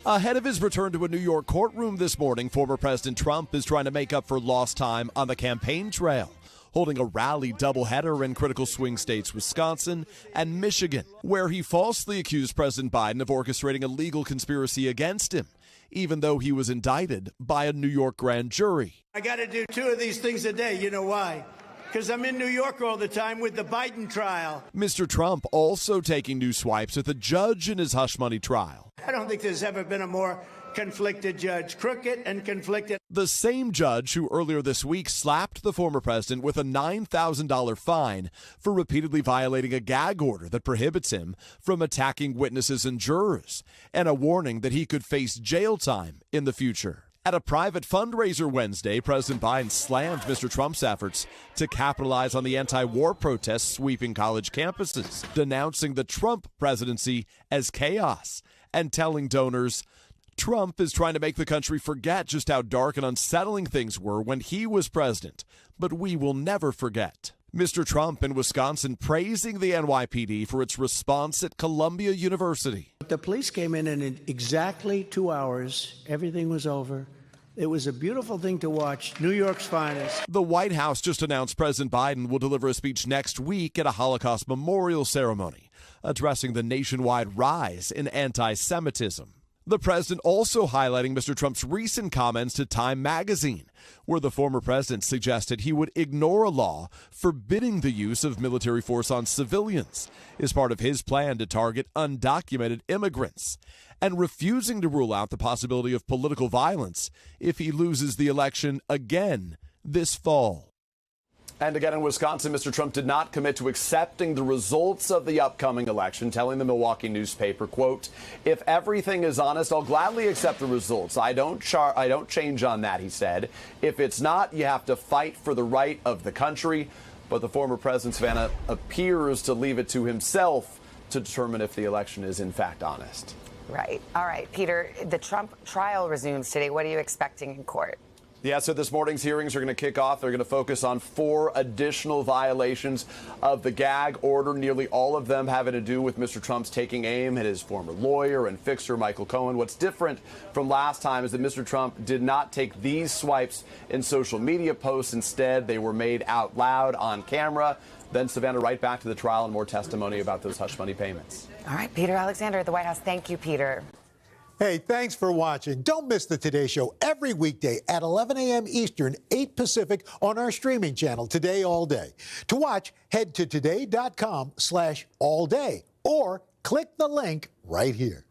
Ahead of his return to a New York courtroom this morning, former President Trump is trying to make up for lost time on the campaign trail, holding a rally doubleheader in critical swing states Wisconsin and Michigan, where he falsely accused President Biden of orchestrating a legal conspiracy against him, even though he was indicted by a New York grand jury. I got to do 2 of these things a day. You know why? Because I'm in New York all the time with the Biden trial. Mr. Trump also taking new swipes at the judge in his hush money trial. I don't think there's ever been a more conflicted judge, crooked and conflicted. The same judge who earlier this week slapped the former president with a $9,000 fine for repeatedly violating a gag order that prohibits him from attacking witnesses and jurors, and a warning that he could face jail time in the future. At a private fundraiser Wednesday, President Biden slammed Mr. Trump's efforts to capitalize on the anti-war protests sweeping college campuses, denouncing the Trump presidency as chaos and telling donors Trump is trying to make the country forget just how dark and unsettling things were when he was president, but we will never forget. Mr. Trump in Wisconsin praising the NYPD for its response at Columbia University. The police came in exactly 2 hours. Everything was over. It was a beautiful thing to watch. New York's finest. The White House just announced President Biden will deliver a speech next week at a Holocaust memorial ceremony, addressing the nationwide rise in anti-Semitism. The president also highlighting Mr. Trump's recent comments to Time magazine, where the former president suggested he would ignore a law forbidding the use of military force on civilians as part of his plan to target undocumented immigrants, and refusing to rule out the possibility of political violence if he loses the election again this fall. And again in Wisconsin, Mr. Trump did not commit to accepting the results of the upcoming election, telling the Milwaukee newspaper, quote, "If everything is honest, I'll gladly accept the results. I don't change on that," he said. "If it's not, you have to fight for the right of the country." But the former president, Savannah, appears to leave it to himself to determine if the election is in fact honest. Right. All right, Peter, the Trump trial resumes today. What are you expecting in court? Yeah, so this morning's hearings are going to kick off. They're going to focus on 4 additional violations of the gag order, nearly all of them having to do with Mr. Trump's taking aim at his former lawyer and fixer, Michael Cohen. What's different from last time is that Mr. Trump did not take these swipes in social media posts. Instead, they were made out loud on camera. Then, Savannah, right back to the trial and more testimony about those hush money payments. All right, Peter Alexander at the White House. Thank you, Peter. Hey, thanks for watching. Don't miss the Today Show every weekday at 11 a.m. Eastern, 8 Pacific on our streaming channel, Today All Day. To watch, head to today.com/allday or click the link right here.